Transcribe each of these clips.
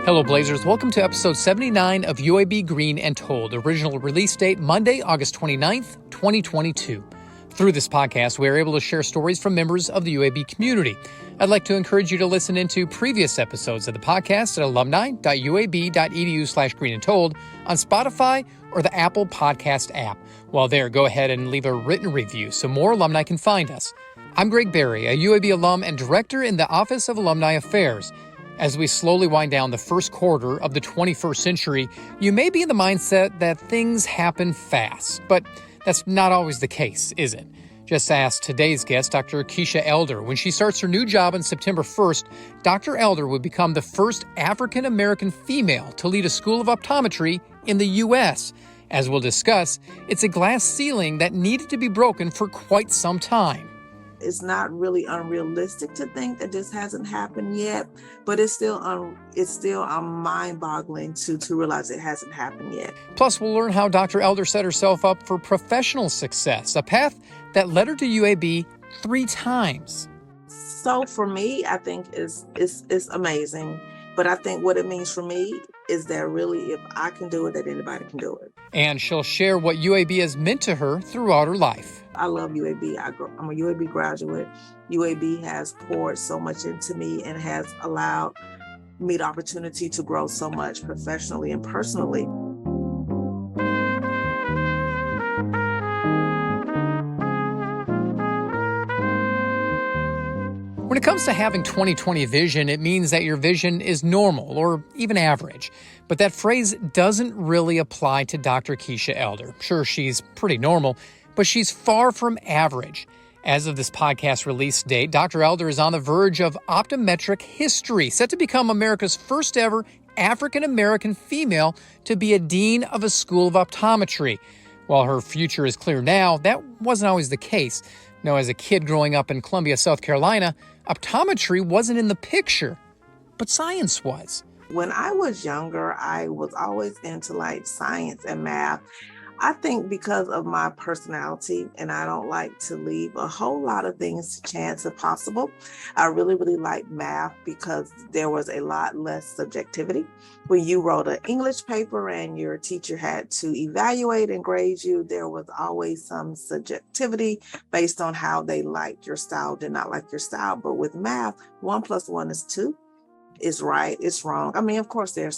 Hello, Blazers. Welcome to episode 79 of UAB Green and Told. Original release date Monday, August 29th, 2022. Through this podcast, we are able to share stories from members of the UAB community. I'd like to encourage you to listen into previous episodes of the podcast at alumni.uab.edu/greenandtold on Spotify or the Apple Podcast app. While there, go ahead and leave a written review so more alumni can find us. I'm Greg Berry, a UAB alum and director in the Office of Alumni Affairs. As we slowly wind down the first quarter of the 21st century, you may be in the mindset that things happen fast, but that's not always the case, is it? Just ask today's guest, Dr. Keshia Elder. When she starts her new job on September 1st, Dr. Elder would become the first African-American female to lead a school of optometry in the U.S. As we'll discuss, it's a glass ceiling that needed to be broken for quite some time. It's not really unrealistic to think that this hasn't happened yet, but it's still mind-boggling to realize it hasn't happened yet. Plus, we'll learn how Dr. Elder set herself up for professional success, a path that led her to UAB 3 times. So for me, I think it's amazing. But I think what it means for me is that really, if I can do it, that anybody can do it. And she'll share what UAB has meant to her throughout her life. I love UAB. I'm a UAB graduate. UAB has poured so much into me and has allowed me the opportunity to grow so much professionally and personally. When it comes to having 20/20 vision, it means that your vision is normal or even average. But that phrase doesn't really apply to Dr. Keshia Elder. Sure, she's pretty normal, but she's far from average. As of this podcast release date, Dr. Elder is on the verge of optometric history, set to become America's first ever African-American female to be a dean of a school of optometry. While her future is clear now, that wasn't always the case. No, as a kid growing up in Columbia, South Carolina, optometry wasn't in the picture, but science was. When I was younger, I was always into science and math. I think because of my personality, and I don't like to leave a whole lot of things to chance if possible. I really, really like math because there was a lot less subjectivity. When you wrote an English paper and your teacher had to evaluate and grade you, there was always some subjectivity based on how they liked your style, did not like your style. But with math, 1 + 1 is 2. It's right, it's wrong. I mean, of course, there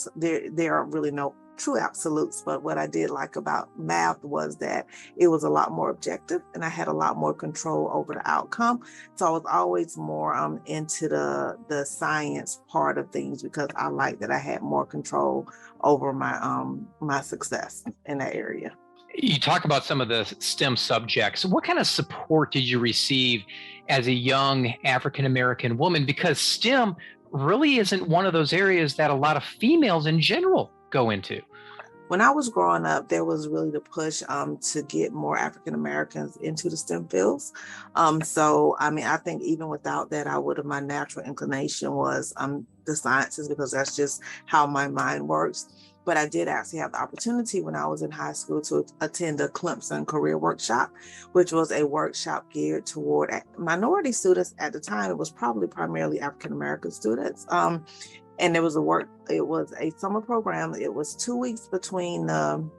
are really no true absolutes, but what I did like about math was that it was a lot more objective and I had a lot more control over the outcome. So I was always more into the science part of things because I liked that I had more control over my success in that area. You talk about some of the STEM subjects. What kind of support did you receive as a young African-American woman? Because STEM really isn't one of those areas that a lot of females in general go into. When I was growing up, there was really the push to get more African Americans into the STEM fields. So, I mean, I think even without that, my natural inclination was the sciences because that's just how my mind works. But I did actually have the opportunity when I was in high school to attend a Clemson career workshop, which was a workshop geared toward minority students. At the time, it was probably primarily African-American students. And it was a summer program. It was 2 weeks between 2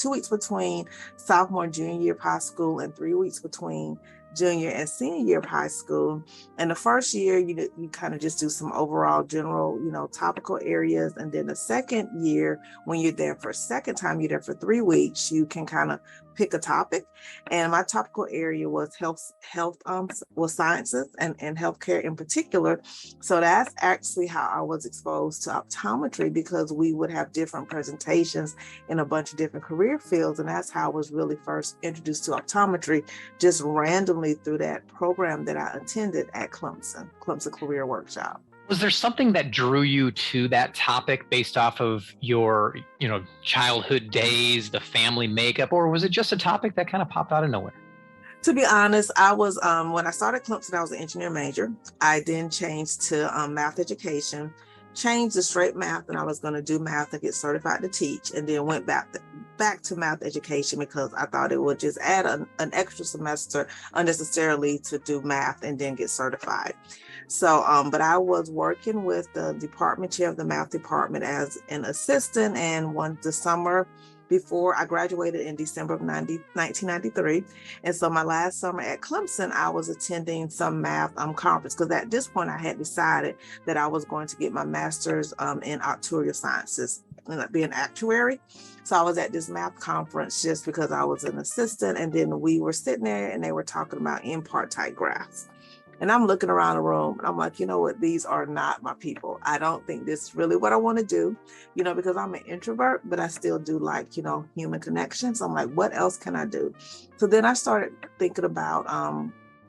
weeks between sophomore and junior year of high school and 3 weeks between junior and senior year of high school. And the first year, you kind of just do some overall general, topical areas. And then the second year, when you're there for a second time, you're there for 3 weeks, you can kind of pick a topic. And my topical area was sciences and healthcare in particular. So that's actually how I was exposed to optometry because we would have different presentations in a bunch of different career fields. And that's how I was really first introduced to optometry, just randomly through that program that I attended at Clemson Career Workshop. Was there something that drew you to that topic based off of your, childhood days, the family makeup, or was it just a topic that kind of popped out of nowhere? To be honest, I was, when I started Clemson, I was an engineer major. I then changed to math education changed to straight math, and I was going to do math and get certified to teach, and then went back to math education because I thought it would just add an extra semester unnecessarily to do math and then get certified. So, but I was working with the department chair of the math department as an assistant, and the summer before I graduated in December of 1993. And so my last summer at Clemson, I was attending some math conference, because at this point I had decided that I was going to get my master's in actuarial sciences, be an actuary. So I was at this math conference just because I was an assistant, and then we were sitting there and they were talking about n-part-type graphs. And I'm looking around the room and I'm like, you know what, these are not my people. I don't think this is really what I want to do, because I'm an introvert, but I still do like, human connections. So I'm like, what else can I do? So then I started thinking about,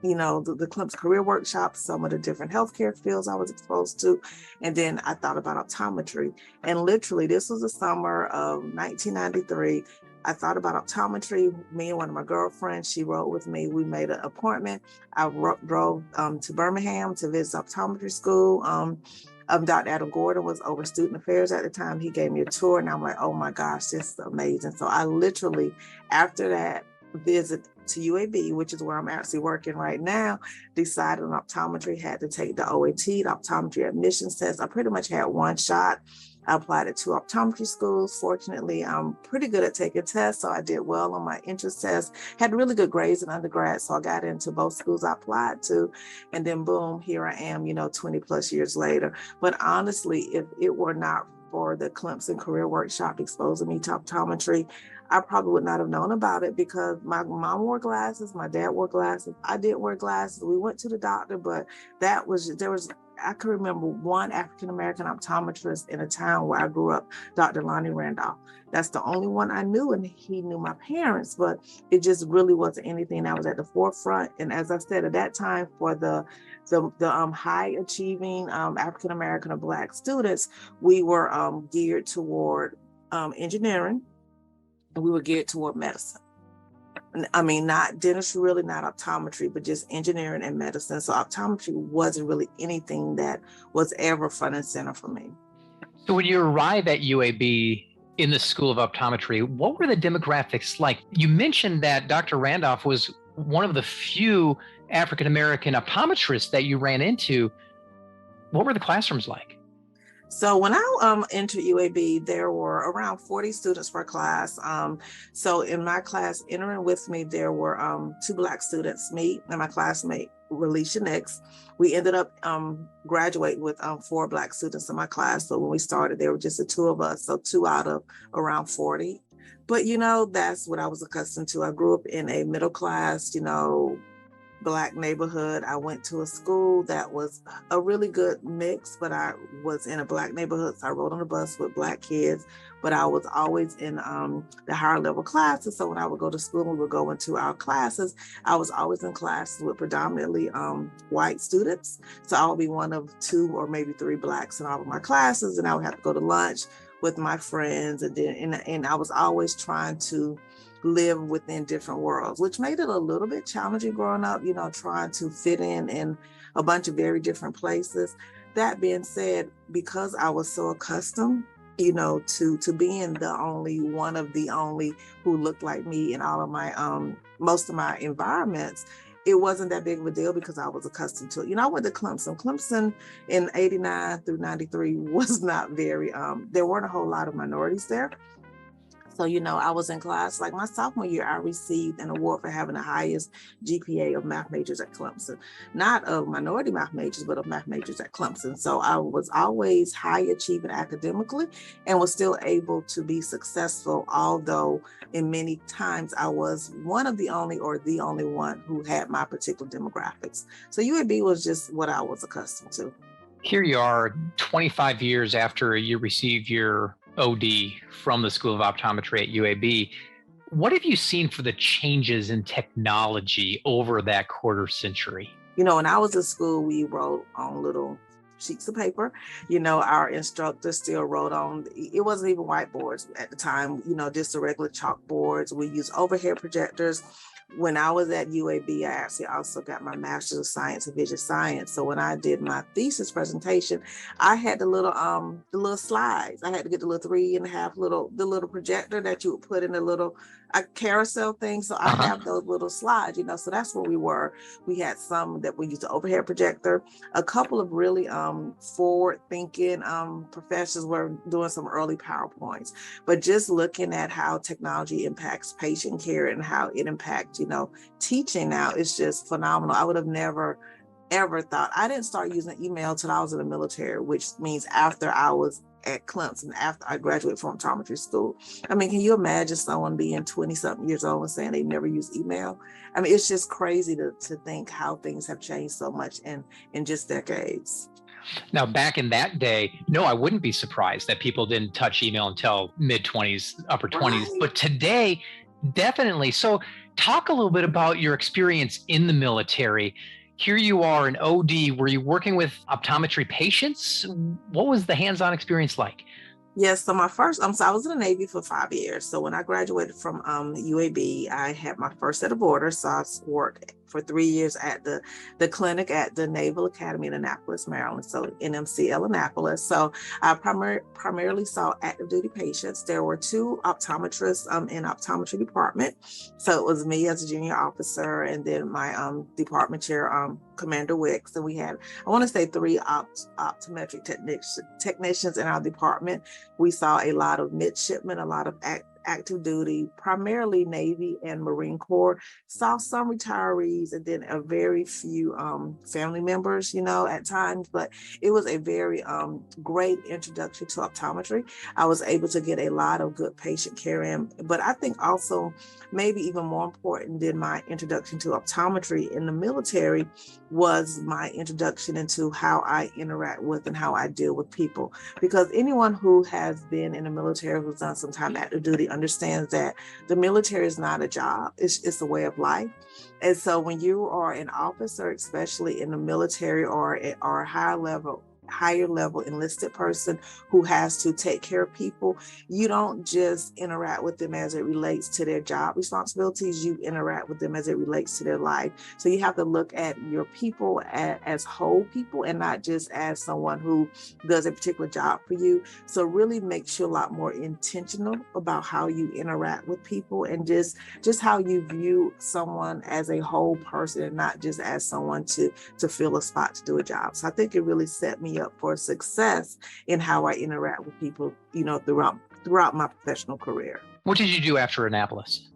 the Clemson Career Workshop, some of the different healthcare fields I was exposed to. And then I thought about optometry. And literally, this was the summer of 1993. I thought about optometry. Me and one of my girlfriends, she rode with me. We made an appointment. I drove to Birmingham to visit optometry school. Dr. Adam Gordon was over student affairs at the time. He gave me a tour, and I'm like, oh my gosh, this is amazing. So I literally, after that visit to UAB, which is where I'm actually working right now, decided on optometry, had to take the OAT, the optometry admissions test. I pretty much had one shot. I applied at 2 optometry schools. Fortunately, I'm pretty good at taking tests, so I did well on my entrance test, had really good grades in undergrad, so I got into both schools I applied to, and then boom, here I am, 20 plus years later. But honestly, if it were not for the Clemson Career Workshop exposing me to optometry, I probably would not have known about it, because my mom wore glasses, my dad wore glasses, I didn't wear glasses. We went to the doctor, but I can remember one African-American optometrist in a town where I grew up, Dr. Lonnie Randolph. That's the only one I knew, and he knew my parents, but it just really wasn't anything that was at the forefront. And as I said, at that time, for the high achieving African-American or Black students, we were geared toward engineering, and we were geared toward medicine. I mean, not dentistry, really, not optometry, but just engineering and medicine. So optometry wasn't really anything that was ever front and center for me. So when you arrive at UAB in the School of Optometry, what were the demographics like? You mentioned that Dr. Randolph was one of the few African-American optometrists that you ran into. What were the classrooms like? So when I entered UAB, there were around 40 students per class. So in my class, entering with me, there were 2 Black students, me and my classmate, Relisha Nix. We ended up graduating with 4 Black students in my class. So when we started, there were just the 2 of us, so 2 out of around 40. But, that's what I was accustomed to. I grew up in a middle class, Black neighborhood. I went to a school that was a really good mix, but I was in a Black neighborhood. So I rode on the bus with Black kids, but I was always in the higher level classes. So when I would go to school, we would go into our classes. I was always in classes with predominantly white students. So I would be one of 2 or maybe 3 Blacks in all of my classes, and I would have to go to lunch with my friends. And I was always trying to live within different worlds, which made it a little bit challenging growing up, trying to fit in a bunch of very different places. That being said, because I was so accustomed, to being the only one of the only who looked like me in all of my, most of my environments, it wasn't that big of a deal because I was accustomed to it. I went to Clemson. Clemson in 89 through 93 was not very, there weren't a whole lot of minorities there. So, I was in class, like my sophomore year, I received an award for having the highest GPA of math majors at Clemson, not of minority math majors, but of math majors at Clemson. So I was always high achieving academically and was still able to be successful, although in many times I was one of the only or the only one who had my particular demographics. So UAB was just what I was accustomed to. Here you are 25 years after you received your OD from the School of Optometry at UAB. What have you seen for the changes in technology over that quarter century? When I was in school, we wrote on little sheets of paper. Our instructor still wrote on, it wasn't even whiteboards at the time, just the regular chalkboards. We used overhead projectors. When I was at UAB, I actually also got my Master's of Science in Vision Science. So when I did my thesis presentation, I had the little slides. I had to get the little 3.5 the little projector that you would put in the little carousel thing. So I have those little slides, so that's where we were. We had some that we used an overhead projector. A couple of really forward thinking professors were doing some early PowerPoints, but just looking at how technology impacts patient care and how it impacts, teaching now is just phenomenal. I would have never ever thought. I didn't start using email till I was in the military, which means after I was at Clemson, after I graduated from optometry school. I mean, can you imagine someone being 20-something years old and saying they never used email? I mean, it's just crazy to think how things have changed so much in just decades. Now, back in that day, no, I wouldn't be surprised that people didn't touch email until mid-20s, upper 20s. Right. But today, definitely. So talk a little bit about your experience in the military. Here you are in OD. Were you working with optometry patients? What was the hands-on experience like? Yes, so my first, so I was in the Navy for 5 years. So when I graduated from UAB, I had my first set of orders. So I worked for 3 years at the clinic at the Naval Academy in Annapolis, Maryland. So NMCL Annapolis. So I primarily saw active duty patients. There were 2 optometrists in optometry department. So it was me as a junior officer, and then my department chair, Commander Wicks. And we had, I want to say, 3 optometric technicians in our department. We saw a lot of midshipmen, a lot of active duty, primarily Navy and Marine Corps, saw some retirees, and then a very few family members, at times, but it was a very great introduction to optometry. I was able to get a lot of good patient care in, but I think also maybe even more important than my introduction to optometry in the military was my introduction into how I interact with and how I deal with people. Because anyone who has been in the military, who's done some time active duty, understands that the military is not a job, it's a way of life. And so when you are an officer, especially in the military, or a higher level enlisted person who has to take care of people, you don't just interact with them as it relates to their job responsibilities, you interact with them as it relates to their life. So you have to look at your people as whole people and not just as someone who does a particular job for you. So it really makes you a lot more intentional about how you interact with people and just how you view someone as a whole person and not just as someone to fill a spot to do a job. So I think it really set me up for success in how I interact with people, throughout my professional career. What did you do after Annapolis?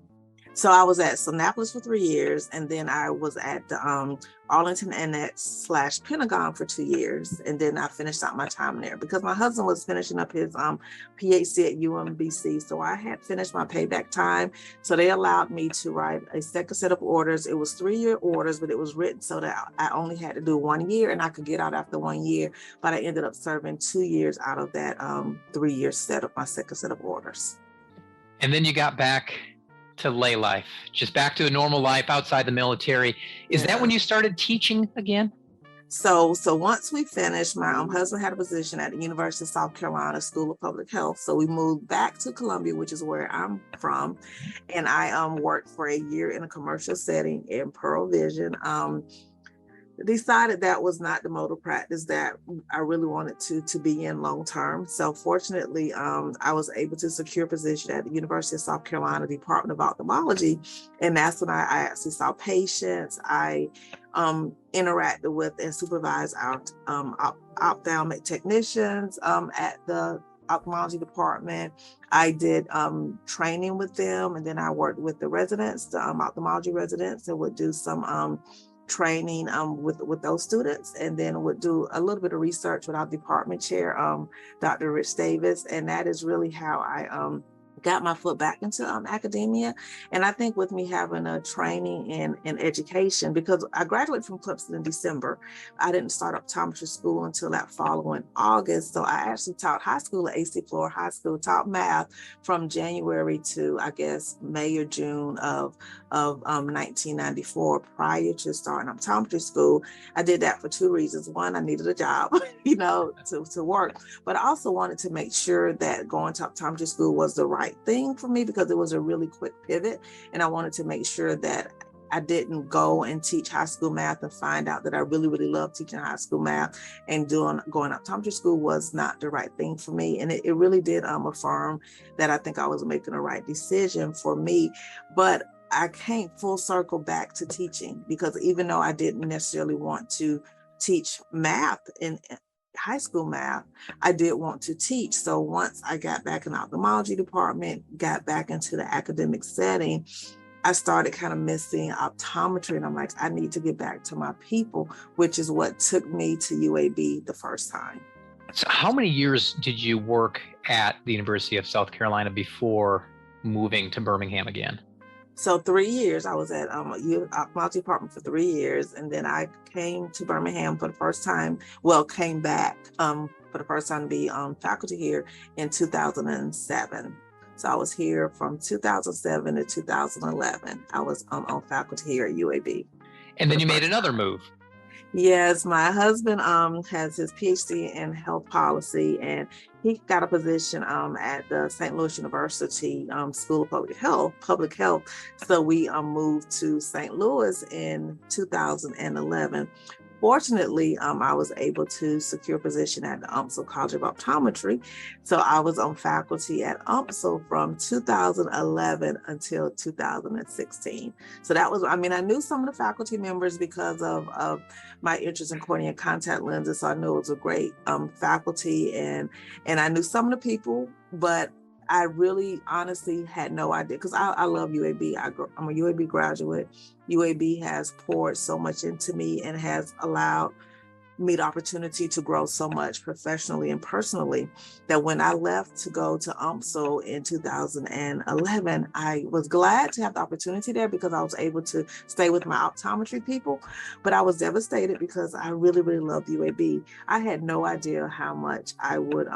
So I was at Annapolis for 3 years, and then I was at the Arlington Annex / Pentagon for 2 years, and then I finished out my time there because my husband was finishing up his PhD at UMBC. So I had finished my payback time. So they allowed me to write a second set of orders. It was 3-year orders, but it was written so that I only had to do 1 year and I could get out after 1 year. But I ended up serving 2 years out of that 3-year set of my second set of orders. And then you got back to lay life, just back to a normal life outside the military. Is that when you started teaching again? So once we finished, my husband had a position at the University of South Carolina School of Public Health. So we moved back to Columbia, which is where I'm from. And I worked for a year in a commercial setting in Pearl Vision. Decided that was not the mode of practice that I really wanted to be in long term. So fortunately, I was able to secure a position at the University of South Carolina Department of Ophthalmology. And that's when I actually saw patients. I interacted with and supervised our ophthalmic technicians at the ophthalmology department. I did training with them, and then I worked with the residents, the ophthalmology residents, and would do some training with those students, and then would do a little bit of research with our department chair, Dr. Rich Davis. And that is really how I got my foot back into academia. And I think with me having a training in education, because I graduated from Clemson in December, I didn't start optometry school until that following August. So I actually taught high school at AC Flora High School, taught math from January to, I guess, May or June of 1994 prior to starting optometry school. I did that for 2 reasons. One, I needed a job, to work, but I also wanted to make sure that going to optometry school was the right thing for me because it was a really quick pivot. And I wanted to make sure that I didn't go and teach high school math and find out that I really, really love teaching high school math, and going optometry school was not the right thing for me. And it really did affirm that I think I was making the right decision for me. But I came full circle back to teaching, because even though I didn't necessarily want to teach math in high school math, I did want to teach. So once I got back in the ophthalmology department, got back into the academic setting, I started kind of missing optometry, and I'm like, I need to get back to my people, which is what took me to UAB the first time. So how many years did you work at the University of South Carolina before moving to Birmingham again? So 3 years, I was at ophthalmology department for 3 years, and then I came to Birmingham for the first time. Well, came back for the first time to be on faculty here in 2007. So I was here from 2007 to 2011. I was on faculty here at UAB. And then you made another move. Yes, my husband has his PhD in health policy, and he got a position at the St. Louis University School of Public Health. So we moved to St. Louis in 2011. Fortunately, I was able to secure a position at the UMSL College of Optometry. So I was on faculty at UMSL from 2011 until 2016. So that was, I knew some of the faculty members because of my interest in cornea and contact lenses. So I knew it was a great faculty, and I knew some of the people, but I really honestly had no idea, because I love UAB. I'm a UAB graduate. UAB has poured so much into me and has allowed me the opportunity to grow so much professionally and personally, that when I left to go to UMSL in 2011, I was glad to have the opportunity there, because I was able to stay with my optometry people. But I was devastated because I really, really loved UAB. I had no idea how much I would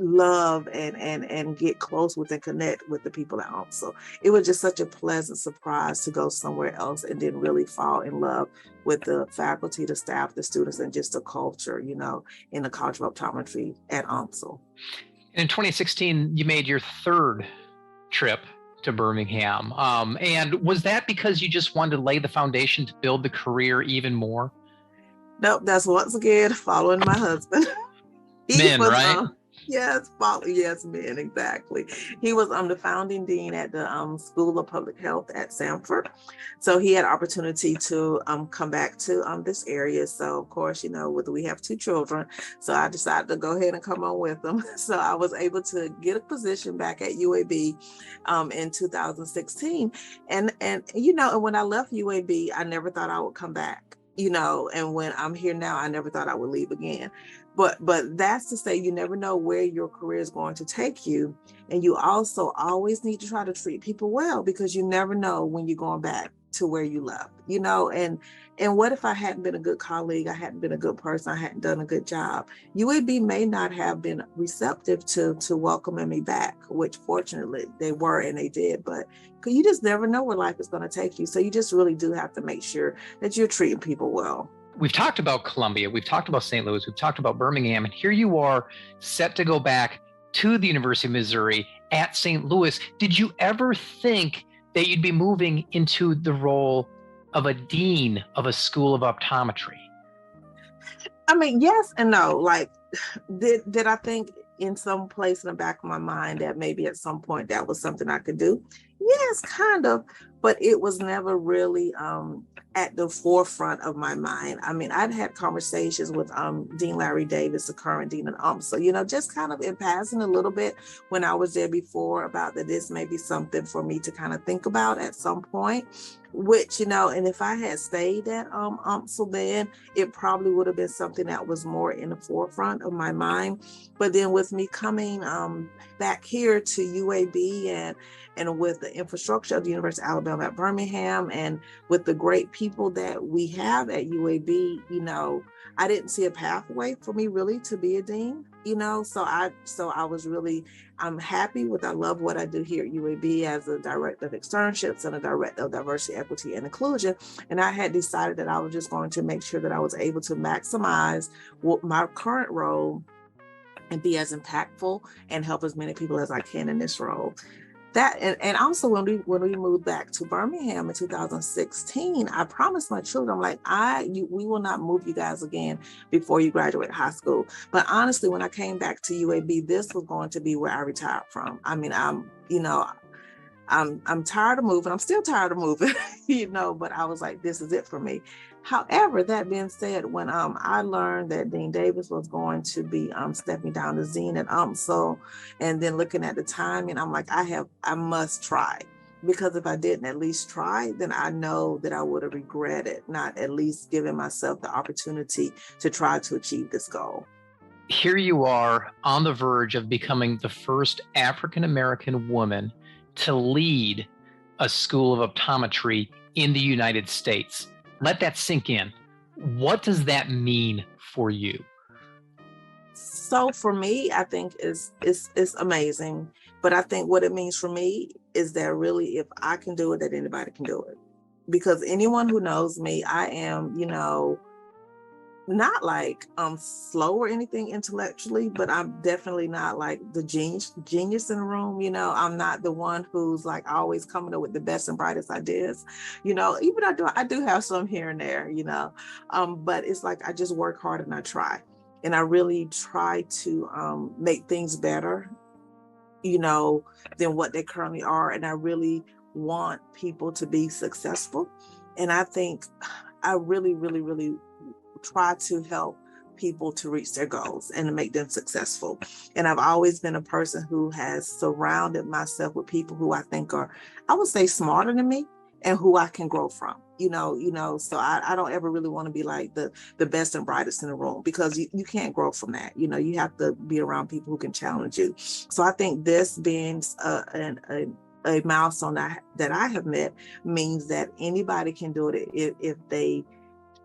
love and get close with and connect with the people at home. So it was just such a pleasant surprise to go somewhere else and then really fall in love with the faculty, the staff, the students, and just the culture, in the College of Optometry at UMSL. In 2016, you made your third trip to Birmingham. And was that because you just wanted to lay the foundation to build the career even more? Nope, that's once again following my husband. Men, right? Yes, men, exactly. He was the founding dean at the School of Public Health at Samford. So he had opportunity to come back to this area. So of course, we have 2 children. So I decided to go ahead and come on with them. So I was able to get a position back at UAB in 2016. And when I left UAB, I never thought I would come back. And when I'm here now, I never thought I would leave again. But that's to say, you never know where your career is going to take you. And you also always need to try to treat people well, because you never know when you're going back to where you left, and what if I hadn't been a good colleague, I hadn't been a good person, I hadn't done a good job? UAB may not have been receptive to welcoming me back, which fortunately they were and they did, but you just never know where life is going to take you. So you just really do have to make sure that you're treating people well. We've talked about Columbia, we've talked about St. Louis, we've talked about Birmingham, and here you are set to go back to the University of Missouri at St. Louis. Did you ever think that you'd be moving into the role of a dean of a school of optometry? Yes and no. Like, did I think in some place in the back of my mind that maybe at some point that was something I could do? Yes, kind of, but it was never really at the forefront of my mind. I'd had conversations with Dean Larry Davis, the current dean at UMSL, just kind of in passing a little bit when I was there before, about that this may be something for me to kind of think about at some point, which, and if I had stayed at UMSL then, it probably would have been something that was more in the forefront of my mind. But then with me coming back here to UAB and with the infrastructure of the University of Alabama at Birmingham, and with the great people that we have at UAB, I didn't see a pathway for me really to be a dean, so I was really, I'm happy with, I love what I do here at UAB as a director of externships and a director of diversity, equity, and inclusion. And I had decided that I was just going to make sure that I was able to maximize my current role and be as impactful and help as many people as I can in this role. That and also when we moved back to Birmingham in 2016, I promised my children, I'm like, we will not move you guys again before you graduate high school. But honestly, when I came back to UAB, this was going to be where I retired from. I mean, I'm tired of moving. I'm still tired of moving, but I was like, this is it for me. However, that being said, when I learned that Dean Davis was going to be stepping down to Zine at UMSL, and then looking at the timing, I'm like, I must try. Because if I didn't at least try, then I know that I would have regretted not at least giving myself the opportunity to try to achieve this goal. Here you are on the verge of becoming the first African-American woman to lead a school of optometry in the United States. Let that sink in. What does that mean for you? So for me, I think it's amazing. But I think what it means for me is that really, if I can do it, that anybody can do it. Because anyone who knows me, I am, not like slow or anything intellectually, but I'm definitely not like the genius in the room. I'm not the one who's like always coming up with the best and brightest ideas. Even I do have some here and there. But it's like I just work hard and I try, and I really try to make things better, than what they currently are, and I really want people to be successful, and I think I really, really, really try to help people to reach their goals and to make them successful. And I've always been a person who has surrounded myself with people who I think are, I would say, smarter than me and who I can grow from, so I don't ever really want to be like the best and brightest in the room, because you can't grow from that. You have to be around people who can challenge you. So I think this being a milestone that I have met means that anybody can do it if they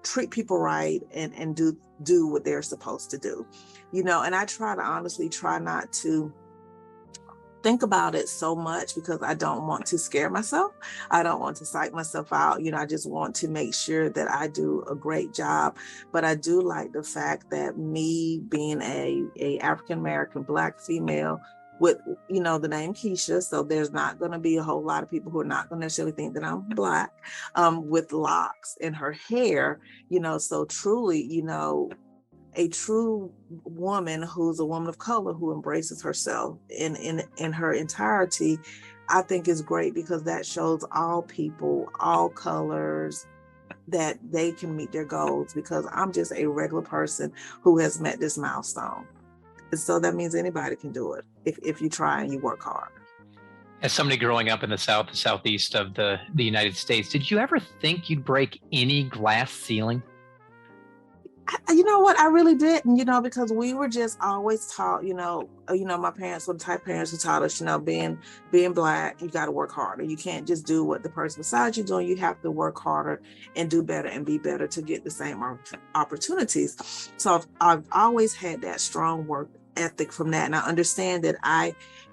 treat people right and do what they're supposed to do, and I try to honestly try not to think about it so much, because I don't want to scare myself. I don't want to psych myself out. I just want to make sure that I do a great job. But I do like the fact that me being a African-American Black female with, the name Keshia, so there's not going to be a whole lot of people who are not going to necessarily think that I'm Black, with locks in her hair, so truly, a true woman who's a woman of color who embraces herself in her entirety, I think is great, because that shows all people, all colors, that they can meet their goals, because I'm just a regular person who has met this milestone. And so that means anybody can do it if you try and you work hard. As somebody growing up in the southeast of the United States, did you ever think you'd break any glass ceiling? You know what? I really didn't, because we were just always taught, my parents were the type of parents who taught us, being Black, you got to work harder. You can't just do what the person beside you doing. You have to work harder and do better and be better to get the same opportunities. So I've always had that strong work ethic from that. And I understand that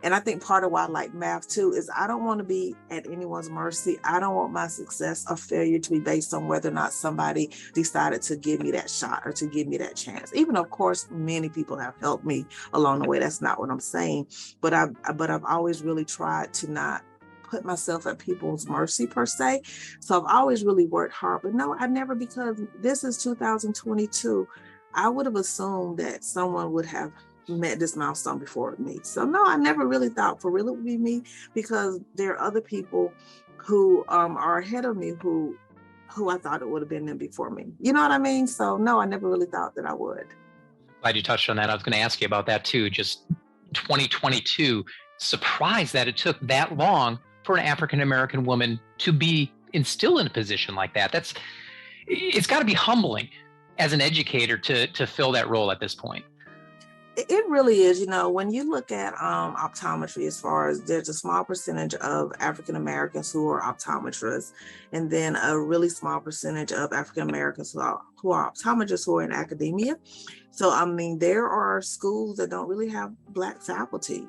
and I think part of why I like math too is I don't want to be at anyone's mercy. I don't want my success or failure to be based on whether or not somebody decided to give me that shot or to give me that chance. Even of course, many people have helped me along the way. That's not what I'm saying. But I've always really tried to not put myself at people's mercy per se. So I've always really worked hard. But no, I never, because this is 2022. I would have assumed that someone would have met this milestone before me. So no, I never really thought for real it would be me, because there are other people who are ahead of me who I thought it would have been them before me. You know what I mean? So no, I never really thought that I would. Glad you touched on that. I was going to ask you about that too. Just 2022, surprised that it took that long for an African-American woman to be still in a position like that. It's got to be humbling as an educator to fill that role at this point. It really is. When you look at optometry, as far as there's a small percentage of African Americans who are optometrists, and then a really small percentage of African Americans who are optometrists who are in academia. So, I mean, there are schools that don't really have Black faculty,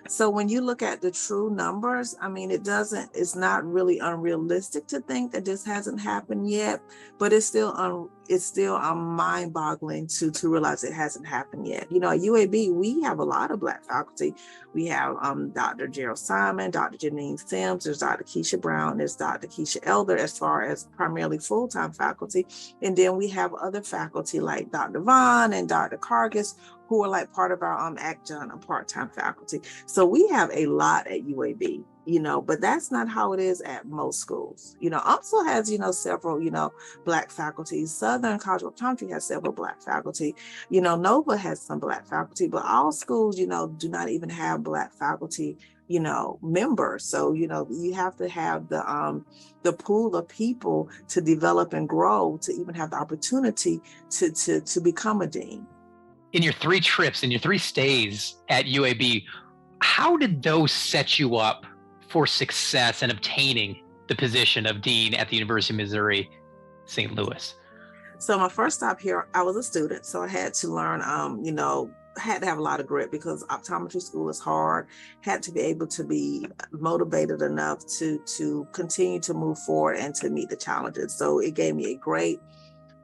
so when you look at the true numbers, I mean, it's not really unrealistic to think that this hasn't happened yet, but it's still mind-boggling to realize it hasn't happened yet. At UAB, we have a lot of Black faculty. We have Dr. Gerald Simon, Dr. Janine Sims, there's Dr. Keisha Brown, there's Dr. Keshia Elder as far as primarily full-time faculty. And then we have other faculty like Dr. Vaughn and Dr. Cargis, who are like part of our adjunct and part-time faculty. So we have a lot at UAB, but that's not how it is at most schools. UMSL has, several, Black faculty. Southern College of Optometry has several Black faculty. Nova has some Black faculty, but all schools, do not even have Black faculty, members. So, you have to have the pool of people to develop and grow to even have the opportunity to become a dean. In your 3 trips, in your 3 stays at UAB, how did those set you up for success in obtaining the position of dean at the University of Missouri, St. Louis? So my first stop here, I was a student, so I had to learn, had to have a lot of grit because optometry school is hard, had to be able to be motivated enough to continue to move forward and to meet the challenges. So it gave me a great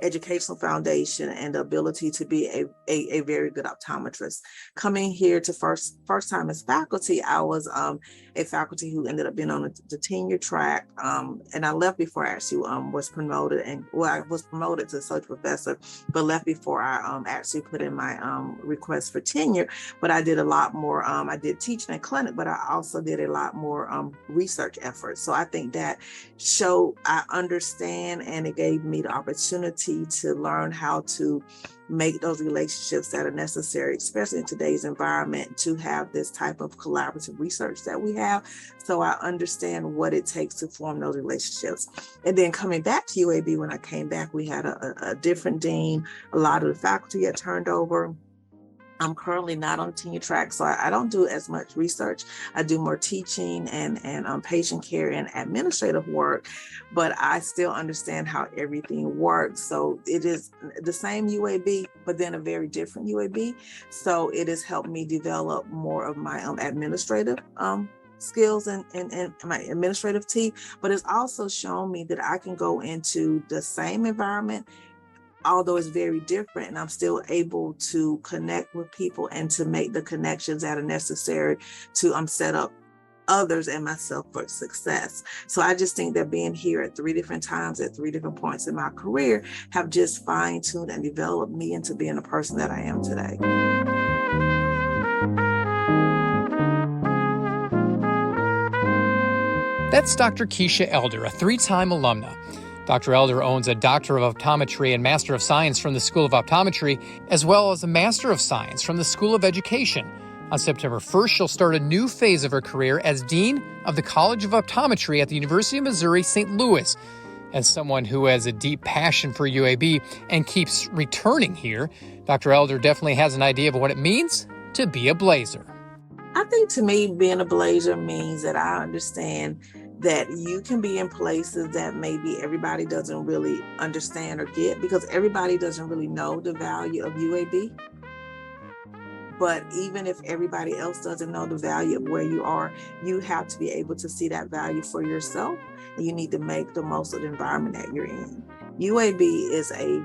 educational foundation and the ability to be a very good optometrist. Coming here to first time as faculty, I was a faculty who ended up being on the tenure track, and I left before I actually was promoted, I was promoted to associate professor, but left before I actually put in my request for tenure. But I did a lot more. I did teaching and clinic, but I also did a lot more research efforts. So I think that showed I understand, and it gave me the opportunity to learn how to make those relationships that are necessary, especially in today's environment, to have this type of collaborative research that we have. So I understand what it takes to form those relationships. And then coming back to UAB, when I came back, we had a different dean. A lot of the faculty had turned over. I'm currently not on tenure track, so I don't do as much research. I do more teaching and patient care and administrative work, but I still understand how everything works. So it is the same UAB, but then a very different UAB. So it has helped me develop more of my administrative skills and my administrative team, but it's also shown me that I can go into the same environment, although it's very different, and I'm still able to connect with people and to make the connections that are necessary to set up others and myself for success. So I just think that being here at 3 different times, at 3 different points in my career, have just fine-tuned and developed me into being the person that I am today. That's Dr. Keshia Elder, a 3-time alumna. Dr. Elder owns a Doctor of Optometry and Master of Science from the School of Optometry, as well as a Master of Science from the School of Education. On September 1st, she'll start a new phase of her career as Dean of the College of Optometry at the University of Missouri, St. Louis. As someone who has a deep passion for UAB and keeps returning here, Dr. Elder definitely has an idea of what it means to be a Blazer. I think to me, being a Blazer means that I understand that you can be in places that maybe everybody doesn't really understand or get, because everybody doesn't really know the value of UAB. But even if everybody else doesn't know the value of where you are, you have to be able to see that value for yourself, and you need to make the most of the environment that you're in. UAB is a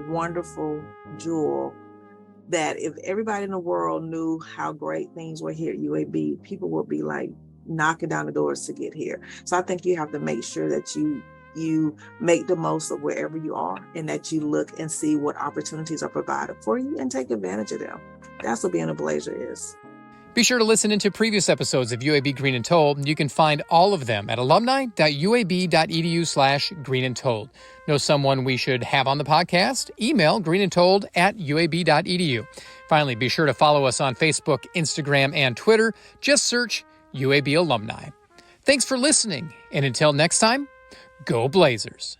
wonderful jewel that if everybody in the world knew how great things were here at UAB, people would be like knocking down the doors to get here. So I think you have to make sure that you make the most of wherever you are, and that you look and see what opportunities are provided for you and take advantage of them. That's what being a Blazer is. Be sure to listen into previous episodes of UAB Green and Told. You can find all of them at alumni.uab.edu/Green and Told. Know someone we should have on the podcast? Email greenandtold@uab.edu. Finally, be sure to follow us on Facebook, Instagram, and Twitter. Just search UAB Alumni. Thanks for listening, and until next time, go Blazers.